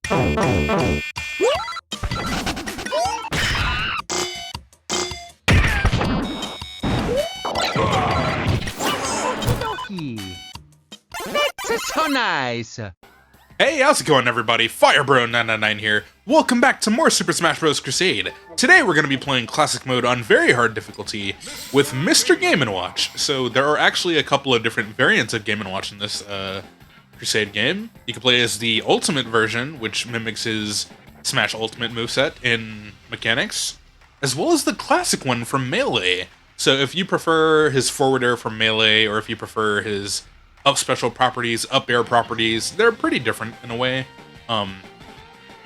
That's so nice. Hey, how's it going, everybody? Firebro999 here. Welcome back to more Super Smash Bros. Crusade. Today we're going to be playing Classic Mode on very hard difficulty with Mr. Game & Watch. So there are actually a couple of different variants of Game & Watch in this Crusade game. You can play as the Ultimate version, which mimics his Smash Ultimate moveset in mechanics, as well as the Classic one from Melee. So if you prefer his forward air from Melee, or if you prefer his up special properties, up air properties, they're pretty different in a way.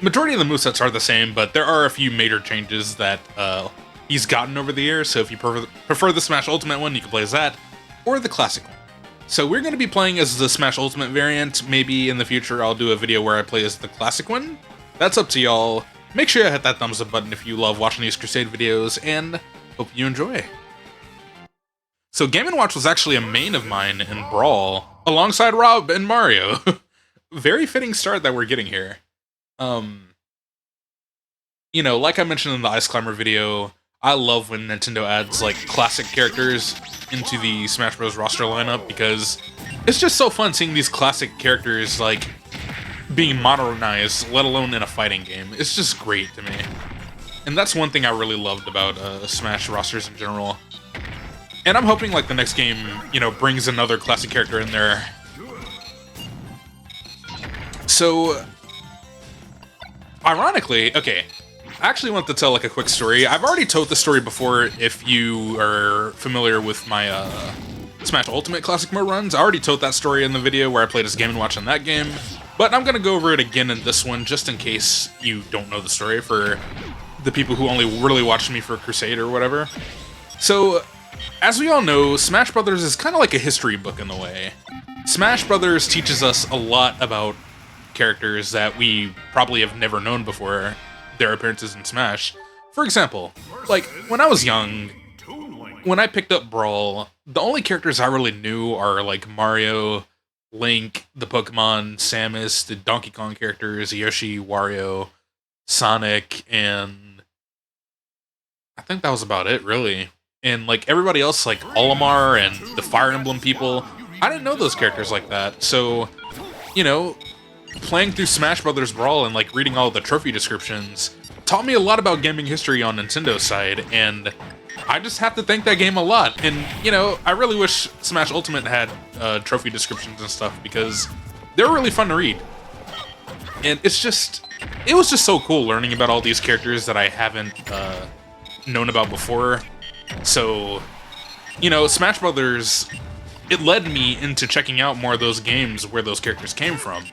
Majority of the movesets are the same, but there are a few major changes that he's gotten over the years. So if you prefer the Smash Ultimate one, you can play as that, or the Classic one. So we're going to be playing as the Smash Ultimate variant. Maybe in the future I'll do a video where I play as the Classic one. That's up to y'all. Make sure you hit that thumbs up button if you love watching these Crusade videos, and hope you enjoy. So Game & Watch was actually a main of mine in Brawl, alongside Rob and Mario. Very fitting start that we're getting here. You know, like I mentioned in the Ice Climber video, I love when Nintendo adds, like, classic characters into the Smash Bros. Roster lineup, because it's just so fun seeing these classic characters, like, being modernized, let alone in a fighting game. It's just great to me. And that's one thing I really loved about Smash rosters in general. And I'm hoping, like, the next game, you know, brings another classic character in there. So, ironically, okay, I actually want to tell, like, a quick story. I've already told the story before if you are familiar with my Smash Ultimate Classic Mode runs. I already told that story in the video where I played as Game & Watch in that game. But I'm going to go over it again in this one, just in case you don't know the story, for the people who only really watched me for Crusade or whatever. So, as we all know, Smash Brothers is kind of like a history book in a way. Smash Brothers teaches us a lot about characters that we probably have never known before their appearances in Smash. For example, like, when I was young, when I picked up Brawl, the only characters I really knew are, like, Mario, Link, the Pokemon, Samus, the Donkey Kong characters, Yoshi, Wario, Sonic, and I think that was about it, really. And, like, everybody else, like Olimar and the Fire Emblem people, I didn't know those characters like that. So, you know, playing through Smash Bros. Brawl and, like, reading all the trophy descriptions taught me a lot about gaming history on Nintendo's side, and I just have to thank that game a lot. And, you know, I really wish Smash Ultimate had trophy descriptions and stuff, because they're really fun to read. And it was just so cool learning about all these characters that I haven't known about before. So, you know, Smash Brothers, it led me into checking out more of those games where those characters came from.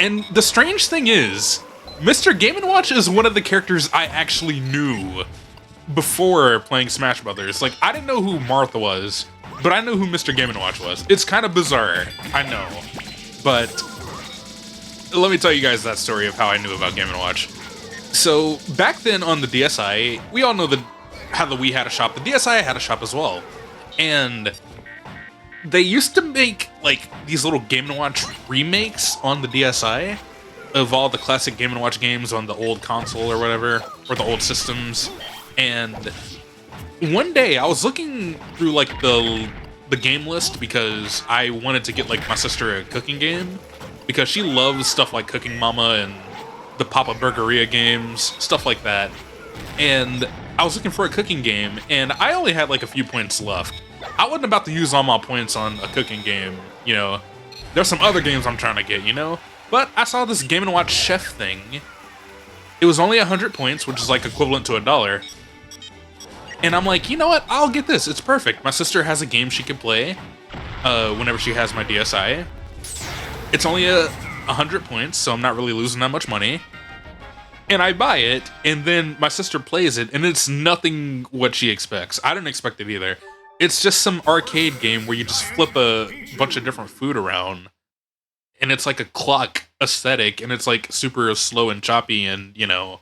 And the strange thing is, Mr. Game & Watch is one of the characters I actually knew before playing Smash Brothers. Like, I didn't know who Martha was, but I knew who Mr. Game & Watch was. It's kind of bizarre, I know. But let me tell you guys that story of how I knew about Game & Watch. So, back then on the DSi, we all know how the Wii had a shop. The DSi had a shop as well. And they used to make, like, these little Game & Watch remakes on the DSi of all the classic Game & Watch games on the old console or whatever, or the old systems. And one day I was looking through, like, the game list, because I wanted to get, like, my sister a cooking game, because she loves stuff like Cooking Mama and the Papa Burgeria games, stuff like that. And I was looking for a cooking game, and I only had, like, a few points left. I wasn't about to use all my points on a cooking game, you know. There's some other games I'm trying to get, you know. But I saw this Game & Watch chef thing. It was only 100 points, which is, like, equivalent to $1. And I'm like, you know what? I'll get this. It's perfect. My sister has a game she can play whenever she has my DSi. It's only 100 points, so I'm not really losing that much money. And I buy it, and then my sister plays it, and it's nothing what she expects. I didn't expect it either. It's just some arcade game where you just flip a bunch of different food around, and it's like a clock aesthetic, and it's like super slow and choppy, and, you know,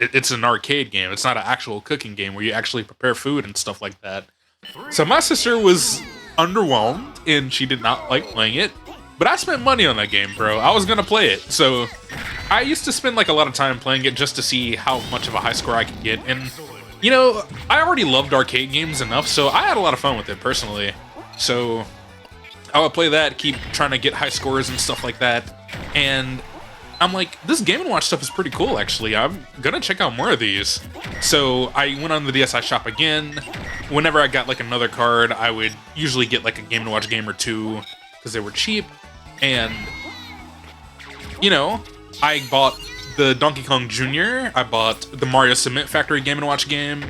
it's an arcade game. It's not an actual cooking game where you actually prepare food and stuff like that. So my sister was underwhelmed, and she did not like playing it. But I spent money on that game, bro. I was gonna play it, so I used to spend like a lot of time playing it just to see how much of a high score I could get. And you know, I already loved arcade games enough, so I had a lot of fun with it personally. So I would play that, keep trying to get high scores and stuff like that. And I'm like, this Game & Watch stuff is pretty cool, actually. I'm gonna check out more of these. So I went on the DSi shop again. Whenever I got like another card, I would usually get like a Game & Watch game or two because they were cheap. And, you know, I bought the Donkey Kong Jr., I bought the Mario Cement Factory Game & Watch game,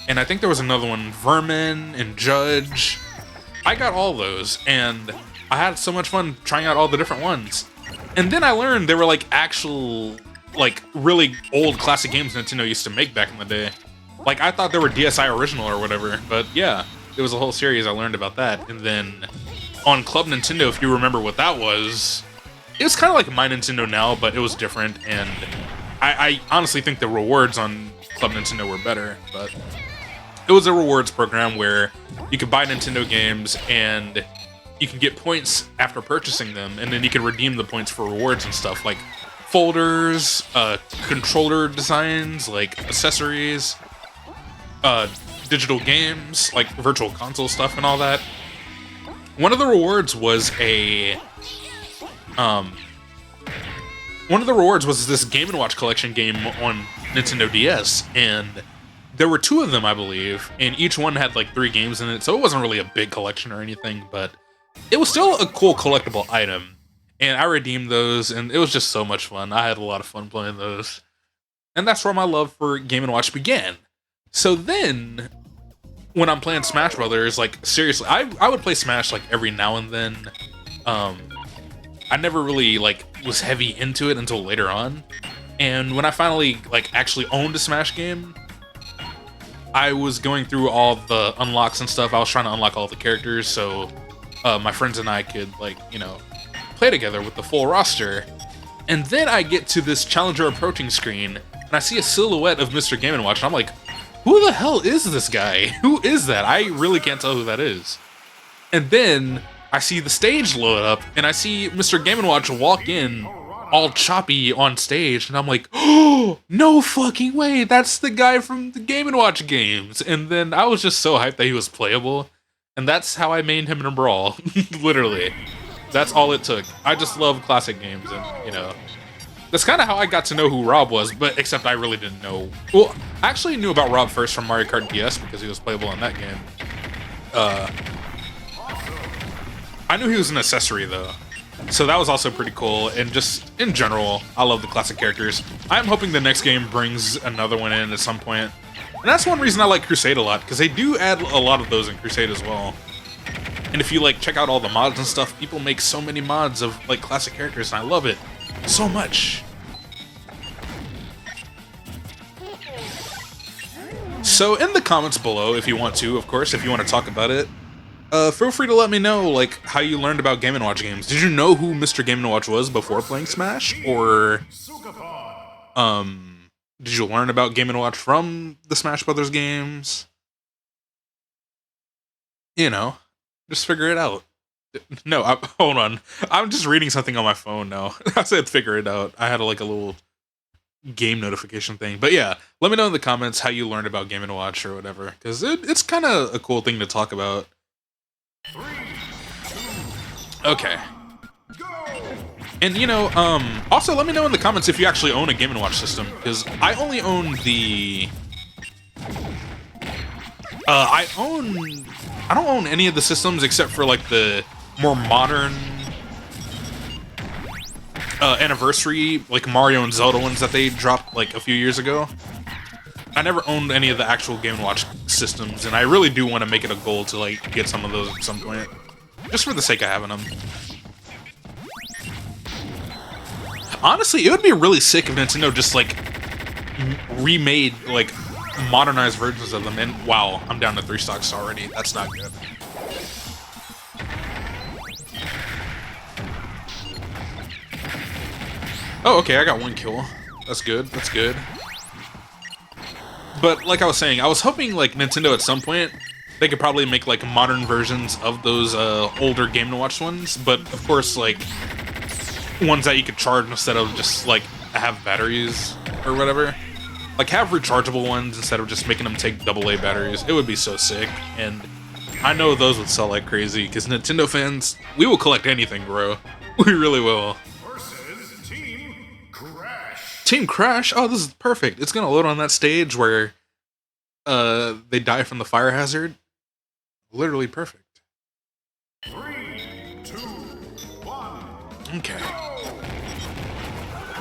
and I think there was another one, Vermin and Judge. I got all those, and I had so much fun trying out all the different ones. And then I learned they were like actual, like really old classic games Nintendo used to make back in the day. Like I thought they were DSi original or whatever, but yeah, it was a whole series. I learned about that. And then on Club Nintendo, if you remember what that was, it was kind of like My Nintendo Now, but it was different, and I honestly think the rewards on Club Nintendo were better, but it was a rewards program where you could buy Nintendo games and you can get points after purchasing them, and then you can redeem the points for rewards and stuff like folders, controller designs, like accessories, digital games, like virtual console stuff and all that. One of the rewards was this Game & Watch collection game on Nintendo DS, and there were two of them, I believe, and each one had like 3 games in it, so it wasn't really a big collection or anything, but it was still a cool collectible item, and I redeemed those, and it was just so much fun. I had a lot of fun playing those, and that's where my love for Game & Watch began. So then, when I'm playing Smash Brothers, like seriously, I would play Smash like every now and then. I never really like was heavy into it until later on, and when I finally like actually owned a Smash game, I was going through all the unlocks and stuff. I was trying to unlock all the characters so my friends and I could like, you know, play together with the full roster. And then I get to this challenger approaching screen, and I see a silhouette of Mr. Game & Watch, and I'm like, who the hell is this guy? Who is that? I really can't tell who that is. And then I see the stage load up, and I see Mr. Game & Watch walk in all choppy on stage, and I'm like, oh, no fucking way, that's the guy from the Game & Watch games. And then I was just so hyped that he was playable, and that's how I mained him in a brawl. Literally. That's all it took. I just love classic games, and, you know, that's kind of how I got to know who Rob was, but except I really didn't know. Well, I actually knew about Rob first from Mario Kart DS because he was playable in that game. I knew he was an accessory, though. So that was also pretty cool, and just, in general, I love the classic characters. I'm hoping the next game brings another one in at some point. And that's one reason I like Crusade a lot, because they do add a lot of those in Crusade as well. And if you, like, check out all the mods and stuff, people make so many mods of, like, classic characters, and I love it so much. So in the comments below, if you want to, of course, if you want to talk about it, feel free to let me know, like, how you learned about Game & Watch games. Did you know who Mr. Game & Watch was before playing Smash? Or, did you learn about Game & Watch from the Smash Brothers games? You know, just figure it out. No, hold on. I'm just reading something on my phone now. I said figure it out. I had like a little game notification thing. But yeah, let me know in the comments how you learned about Game & Watch or whatever, because it's kind of a cool thing to talk about. Okay. And you know, also let me know in the comments if you actually own a Game & Watch system, because I only own the... I don't own any of the systems except for like the more modern anniversary, like Mario and Zelda ones that they dropped like a few years ago. I never owned any of the actual Game & Watch systems, and I really do want to make it a goal to like get some of those at some point, just for the sake of having them. Honestly, it would be really sick if Nintendo just like remade like modernized versions of them. And wow, I'm down to 3 stocks already. That's not good. Oh, okay, I got 1 kill. That's good. That's good. But like I was saying, I was hoping like Nintendo at some point they could probably make like modern versions of those older Game & Watch ones, but of course like ones that you could charge instead of just like have batteries or whatever. Like have rechargeable ones instead of just making them take AA batteries. It would be so sick, and I know those would sell like crazy because Nintendo fans, we will collect anything, bro. We really will. Versus Team Crash. Team Crash? Oh, this is perfect. It's gonna load on that stage where they die from the fire hazard. Literally perfect. 3, 2, 1. Okay.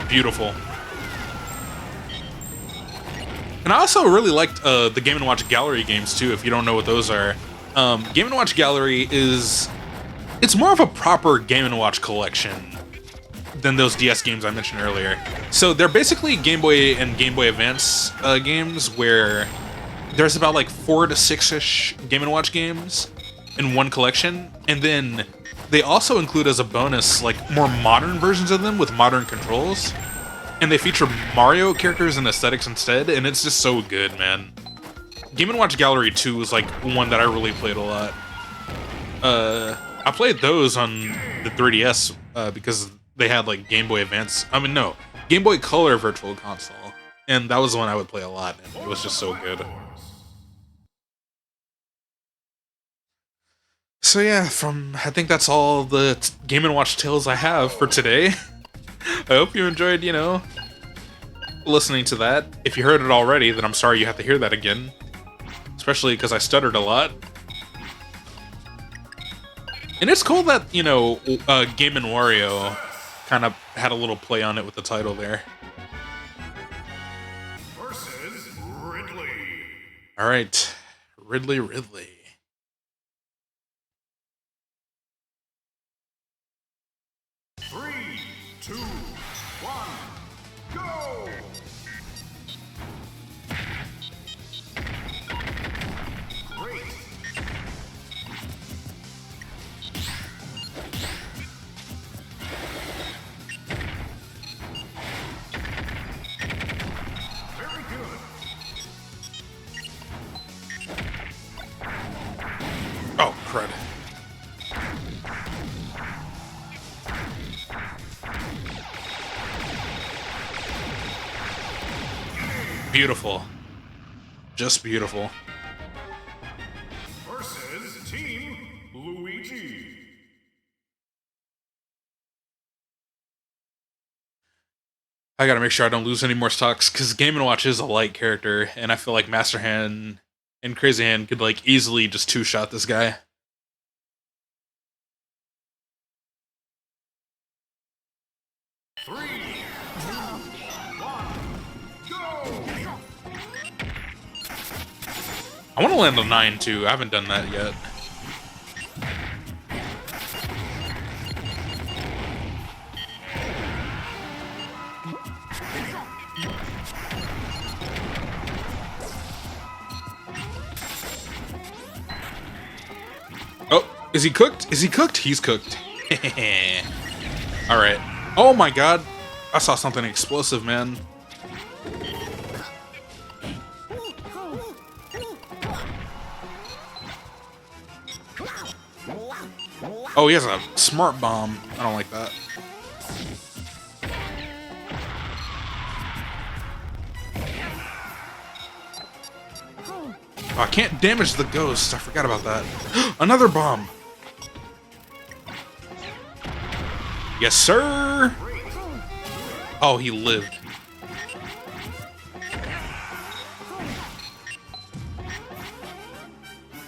Beautiful. And I also really liked the Game & Watch Gallery games too, if you don't know what those are. Game & Watch Gallery it's more of a proper Game & Watch collection than those DS games I mentioned earlier. So they're basically Game Boy and Game Boy Advance games where there's about like 4 to 6-ish Game & Watch games in one collection, and then they also include as a bonus like more modern versions of them with modern controls, and they feature Mario characters and aesthetics instead, and it's just so good, man. Game & Watch Gallery 2 was like one that I really played a lot. I played those on the 3DS because they had like Game Boy Advance. I mean, no, Game Boy Color Virtual Console, and that was the one I would play a lot, and it was just so good. So yeah, I think that's all the Game & Watch tales I have for today. I hope you enjoyed, listening to that. If you heard it already, then I'm sorry you have to hear that again. Especially because I stuttered a lot. And it's cool that, Game & Wario kind of had a little play on it with the title there. Versus Ridley. Alright, Ridley. 3, 2, 1, go! Great. Very good. Oh, crud. Beautiful. Just beautiful. Versus Team Luigi. I gotta make sure I don't lose any more stocks, because Game & Watch is a light character, and I feel like Master Hand and Crazy Hand could like easily just two-shot this guy. Three, two, one, go! I want to land on 9 too. I haven't done that yet. Oh, is he cooked? Is he cooked? He's cooked. All right. Oh my god. I saw something explosive, man. Oh, he has a smart bomb. I don't like that. Oh, I can't damage the ghost. I forgot about that. Another bomb. Yes, sir. Oh, he lived.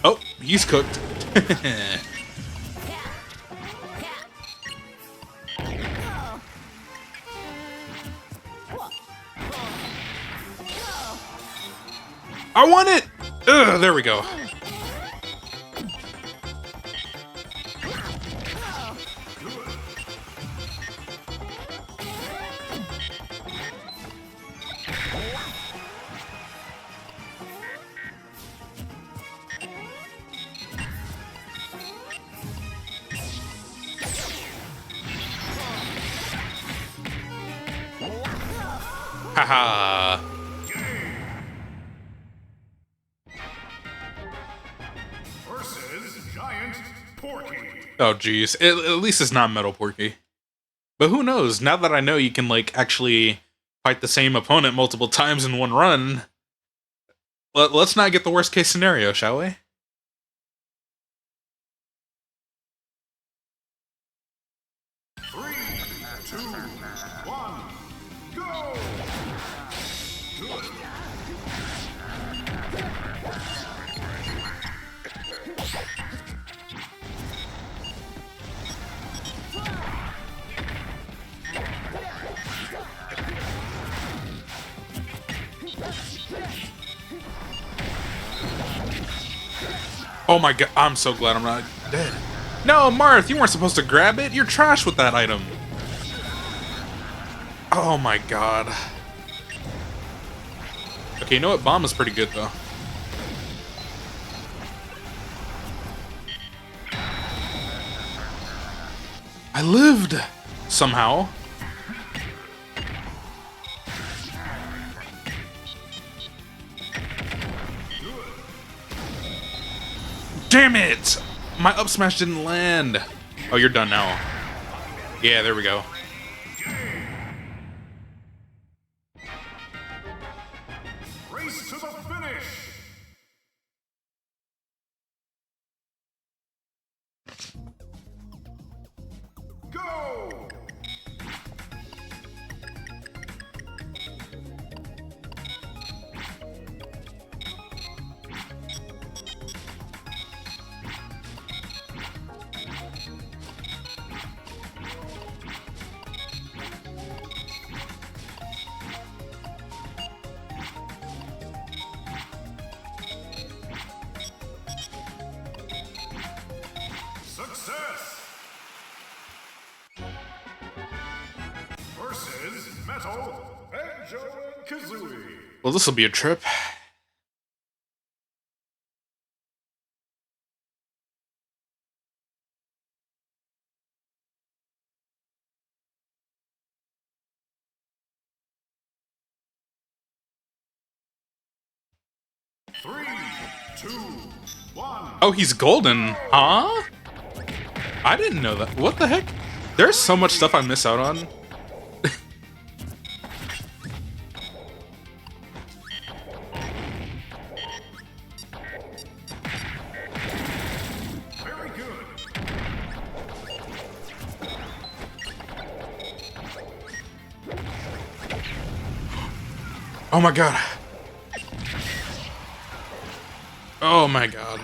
Oh, he's cooked. I want it! Ugh, there we go. Haha. Oh, geez. At least it's not Metal Porky. But who knows? Now that I know you can, like, actually fight the same opponent multiple times in one run, let's not get the worst case scenario, shall we? Three, two, one, go! Good. Oh my god, I'm so glad I'm not dead. No, Marth, you weren't supposed to grab it. You're trash with that item. Oh my god. Okay, you know what? Bomb is pretty good, though. I lived! Somehow. Damn it! My up smash didn't land. Oh, you're done now. Yeah, there we go. Race to the finish! Go! Success! Versus Metal, Banjo and Kazooie. Well, this will be a trip. Three, two, one. Oh, he's golden. Huh? I didn't know that. What the heck? There's so much stuff I miss out on. Very good. Oh my god. Oh my god.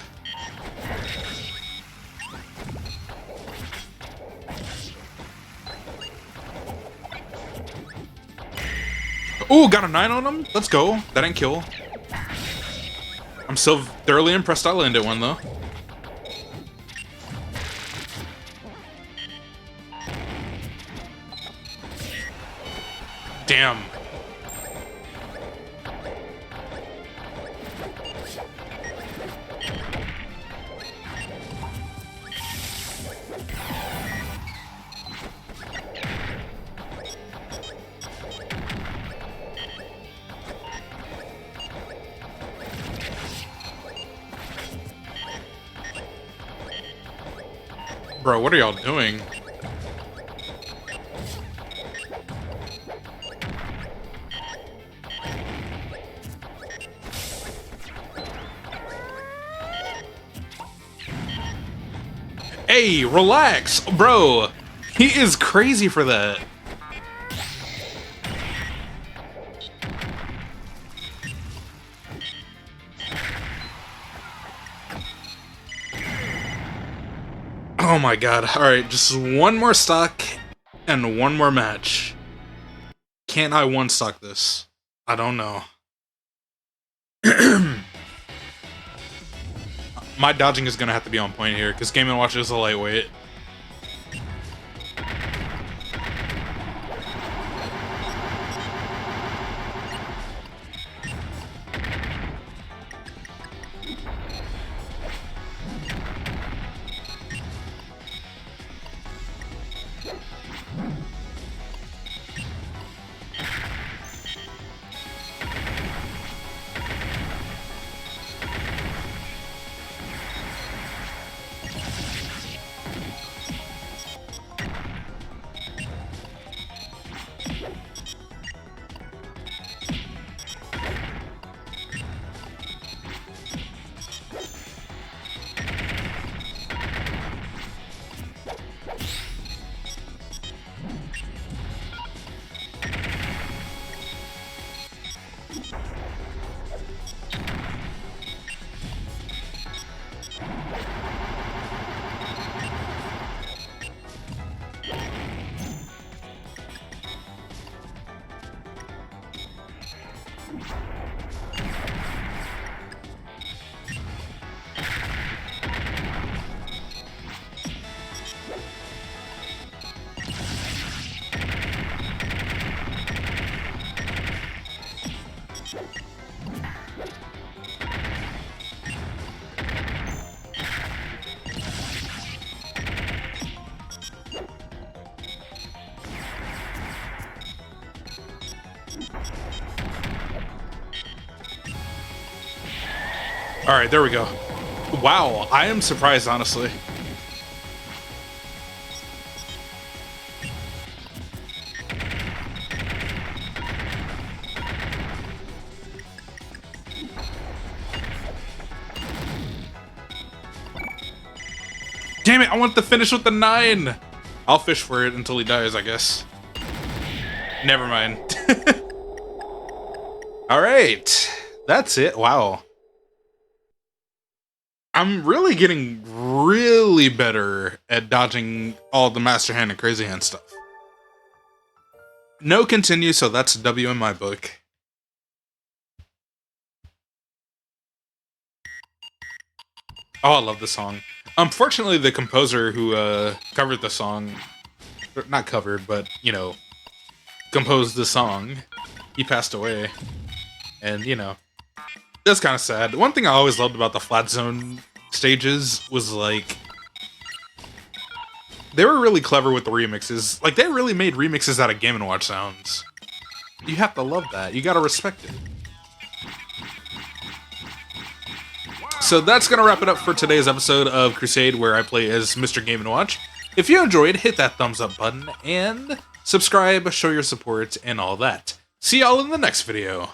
Ooh, got a 9 on him? Let's go. That didn't kill. I'm still thoroughly impressed I landed one, though. Damn. Bro, what are y'all doing? Hey, relax, bro. He is crazy for that. Oh my god. Alright, just one more stock and one more match. Can't I one stock this? I don't know. My dodging is gonna have to be on point here, because Game & Watch is a lightweight. Alright, there we go. Wow, I am surprised, honestly. Damn it, I want to finish with the 9! I'll fish for it until he dies, I guess. Never mind. Alright, that's it. Wow. I'm really getting really better at dodging all the Master Hand and Crazy Hand stuff. No continue, so that's a W in my book. Oh, I love the song. Unfortunately, the composer who covered the song, not covered, but, you know, composed the song, he passed away. And, you know, that's kind of sad. One thing I always loved about the Flat Zone stages was, like, they were really clever with the remixes. Like, they really made remixes out of Game & Watch sounds. You have to love that. You gotta respect it. So that's going to wrap it up for today's episode of Crusade, where I play as Mr. Game & Watch. If you enjoyed, hit that thumbs up button, and subscribe, show your support, and all that. See y'all in the next video.